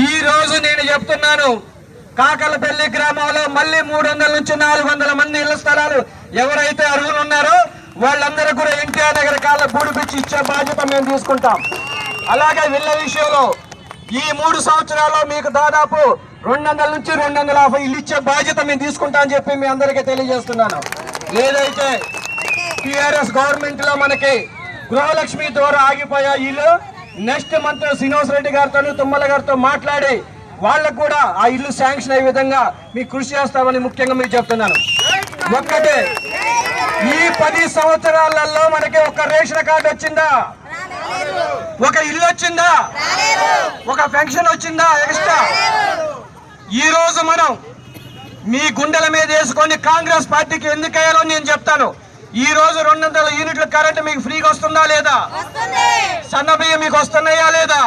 ఈ రోజు నేను చెప్తున్నాను, కాకలపల్లి గ్రామంలో మళ్ళీ 300 నుంచి 400 మంది ఇళ్ల స్థలాలు ఎవరైతే అర్హులు ఉన్నారో వాళ్ళందరూ కూడా ఎన్టీఆర్ నగర్ కాళ్ళ బూడిపిచ్చి ఇచ్చే బాధ్యత మేము తీసుకుంటాం. అలాగే వీళ్ళ విషయంలో ఈ 3 సంవత్సరాల్లో మీకు దాదాపు 200 నుంచి 250 ఇల్లు ఇచ్చే బాధ్యత మేము తీసుకుంటా అని చెప్పి మీ అందరికీ తెలియజేస్తున్నాను. ఏదైతే టిఆర్ఎస్ గవర్నమెంట్ లో మనకి గృహలక్ష్మి ద్వారా ఆగిపోయే ఇల్లు నెక్స్ట్ మంత్ శ్రీనివాస్ రెడ్డి గారితో తుమ్మల గారితో మాట్లాడి వాళ్ళకు కూడా ఆ ఇల్లు శాంక్షన్ అయ్యే విధంగా మీకు కృషి చేస్తామని ముఖ్యంగా మీకు చెప్తున్నాను. ఒక్కటే, ఈ 10 సంవత్సరాలలో మనకి ఒక రేషన్ కార్డు వచ్చిందా? ఒక ఇల్లు వచ్చిందా? ఒక పెన్షన్ వచ్చిందా ఎక్స్ట్రా? ఈ రోజు మనం మీ గుండెల మీద వేసుకొని కాంగ్రెస్ పార్టీకి ఎందుకు అయ్యాలో నేను చెప్తాను. ఈ రోజు 200 యూనిట్ల కరెంట్ మీకు ఫ్రీగా వస్తుందా లేదా? సన్న బియ్యం మీకు వస్తున్నాయా లేదా?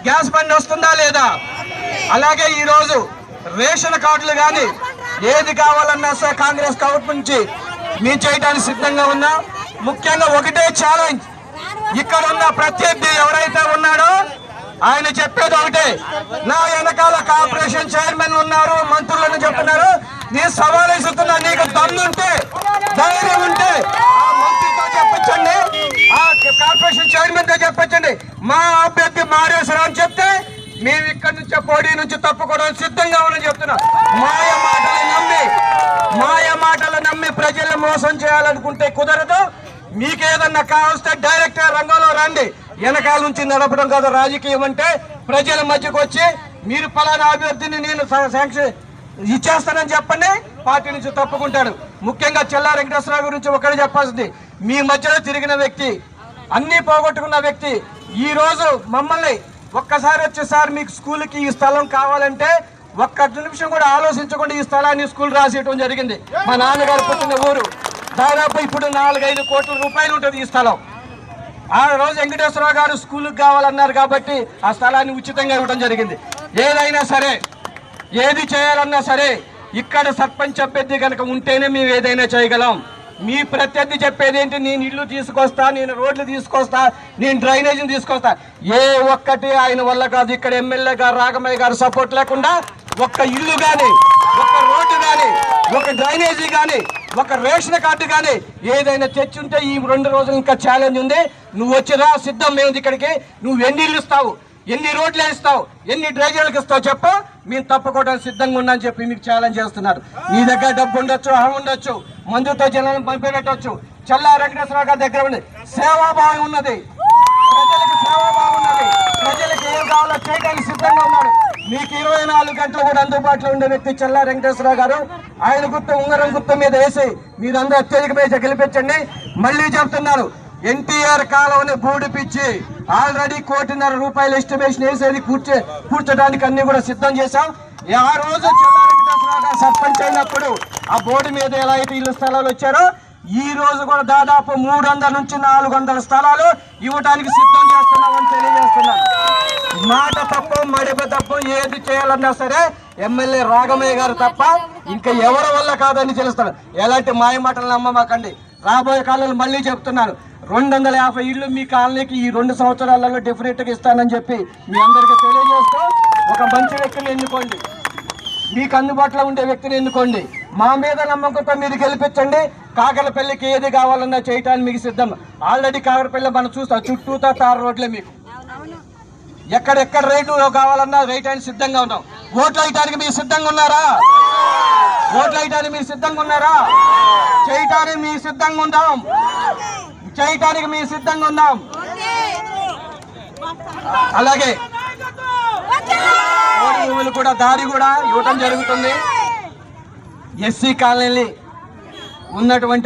గ్యాస్ బండ్ వస్తుందా లేదా? అలాగే ఈ రోజు రేషన్ కార్డులు కానీ ఏది కావాలన్నా సార్ కాంగ్రెస్ గవర్నమెంట్ నుంచి మేము చేయడానికి సిద్ధంగా ఉన్నా. ముఖ్యంగా ఒకటే ఛాలెంజ్, ఇక్కడ ఉన్న ప్రత్యర్థి ఎవరైతే ఉన్నాడో ఆయన చెప్పేది ఒకటే, నా వెనకాల కార్పొరేషన్ చైర్మన్ ఉన్నారు, మంత్రులను చెప్తున్నారు, నేను సవాల్ ఇస్తున్నా, నీకు దమ్ముంటే ధైర్యం ఉంటే ఆ మంత్రితో చెప్పించండి, ఆ కార్పొరేషన్ చైర్మన్ తో చెప్పించండి, మా అభ్యర్థి మారేశ్వరం అని చెప్తే మేము ఇక్కడి నుంచి పోటీ నుంచి తప్పుకోవడానికి సిద్ధంగా ఉన్నామని చెప్తున్నా. మాయ మాటలు నమ్మి ప్రజల్ని మోసం చేయాలనుకుంటే కుదరదు. మీకేదన్నా కావస్తే డైరెక్ట్ గా రంగంలో రండి. వెనకాల నుంచి నడపడం కాదు రాజకీయం అంటే. ప్రజల మధ్యకు వచ్చి మీరు పలానా అభ్యర్థిని నేను శాంక్షన్ ఇచ్చేస్తానని చెప్పండి, పార్టీ నుంచి తప్పుకుంటాడు. ముఖ్యంగా చెల్లా వెంకటేశ్వరరావు గురించి ఒకటి చెప్పాల్సింది, మీ మధ్యలో తిరిగిన వ్యక్తి, అన్ని పోగొట్టుకున్న వ్యక్తి, ఈ రోజు మమ్మల్ని ఒక్కసారి వచ్చి సార్ మీకు స్కూల్కి ఈ స్థలం కావాలంటే ఒక్క నిమిషం కూడా ఆలోచించకుండా ఈ స్థలాన్ని స్కూల్ రాసేయడం జరిగింది. మా నాన్నగారు పుట్టిన ఊరు. దాదాపు ఇప్పుడు 4-5 కోట్ల రూపాయలు ఉంటుంది ఈ స్థలం. ఆ రోజు వెంకటేశ్వరరావు గారు స్కూల్కి కావాలన్నారు కాబట్టి ఆ స్థలాన్ని ఉచితంగా ఇవ్వడం జరిగింది. ఏదైనా సరే, ఏది చేయాలన్నా సరే ఇక్కడ సర్పంచ్ అభ్యర్థి కనుక ఉంటేనే మేము ఏదైనా చేయగలం. మీ ప్రత్యర్థి చెప్పేది ఏంటి, నేను ఇల్లు తీసుకొస్తా, నేను రోడ్లు తీసుకొస్తా, నేను డ్రైనేజీని తీసుకొస్తా, ఏ ఒక్కటి ఆయన వల్ల కాదు. ఇక్కడ ఎమ్మెల్యే గారు రాఘమయ్య గారు సపోర్ట్ లేకుండా ఒక్క ఇల్లు కానీ, ఒక రోడ్డు కానీ, ఒక డ్రైనేజీ కానీ, ఒక రేషన్ కార్డు కానీ ఏదైనా తెచ్చుంటే ఈ 2 రోజులు ఇంకా ఛాలెంజ్ ఉంది. నువ్వు వచ్చిరా, సిద్ధం మేము ఇక్కడికి. నువ్వు ఎన్ని ఇల్లు ఇస్తావు, ఎన్ని రోడ్లు ఇస్తావు, ఎన్ని డ్రైనేజీలకు ఇస్తావు చెప్పు, మేము తప్పుకోవడానికి సిద్ధంగా ఉన్నా అని చెప్పి మీకు ఛాలెంజ్ చేస్తున్నారు. మీ దగ్గర డబ్బు ఉండొచ్చు, అహం ఉండొచ్చు, మందుతో జనాలను పంపిపెట్టవచ్చు. చెల్లా వెంకటేశ్వరరావు గారి దగ్గర ఉంది సేవాభావం ఉన్నది, ప్రజలకు సేవాభావం ఉన్నది, ప్రజలకు ఏం కావాలో చేయడానికి సిద్ధంగా ఉన్నాడు. మీకు 24 గంటలు కూడా అందుబాటులో ఉండే వ్యక్తి చెల్లా వెంకటేశ్వరరావు గారు. ఆయన గుర్తు ఉంగరం గుర్తు మీద వేసి మీరందరూ అత్యధిక మీద గెలిపించండి. మళ్ళీ చెప్తున్నారు, ఎన్టీఆర్ కాలువని బూడిపిచ్చి ఆల్రెడీ 1.5 కోట్ల ఎస్టిమేషన్ వేసేది కూర్చోడానికి అన్ని కూడా సిద్ధం చేశాం. ఆ రోజు చెల్లా వెంకటేశ్వరరావు గారు సర్పంచ్ అయినప్పుడు ఆ బోర్డు మీద ఎలా అయితే ఇల్లు స్థలాలు వచ్చారో ఈ రోజు కూడా దాదాపు 300 నుంచి 400 స్థలాలు ఇవ్వడానికి సిద్ధం చేస్తున్నామని తెలియజేస్తున్నాను. మాట తప్పు, మడిప తప్పు, ఏది చేయాలన్నా సరే ఎమ్మెల్యే రాఘమయ్య గారు తప్ప ఇంకా ఎవరి వల్ల కాదని తెలుస్తాను. ఎలాంటి మాయ మాటలు నమ్మమాకండి. రాబోయే కాలంలో మళ్ళీ చెప్తున్నాను, 250 ఇళ్ళు మీ కాలనీకి ఈ 2 సంవత్సరాలలో డెఫినెట్గా ఇస్తానని చెప్పి మీ అందరికీ తెలియజేస్తూ ఒక మంచి వ్యక్తిని ఎన్నుకోండి, మీకు అందుబాటులో ఉండే వ్యక్తిని ఎన్నుకోండి. మా మీద నమ్మకంతో మీరు గెలిపించండి. కాకలపల్లికి ఏది కావాలన్నా చేయటానికి మీకు సిద్ధం. ఆల్రెడీ కాకలపల్లి మనం చూస్తాం, చుట్టూతా తారు రోడ్లే. మీకు ఎక్కడెక్కడ రేటు కావాలన్నా వేయటానికి సిద్ధంగా ఉన్నాం. ఓట్లు వేయటానికి మీరు సిద్ధంగా ఉన్నారా? ఓట్లు వేయటానికి మీరు సిద్ధంగా ఉన్నారా? చేయటానికి మీరు సిద్ధంగా ఉన్నాం, చేయటానికి మీరు సిద్ధంగా ఉన్నాం. అలాగే భూములు కూడా దారి కూడా ఇవ్వటం జరుగుతుంది. ఎస్సీ కాలనీ ఉన్నటువంటి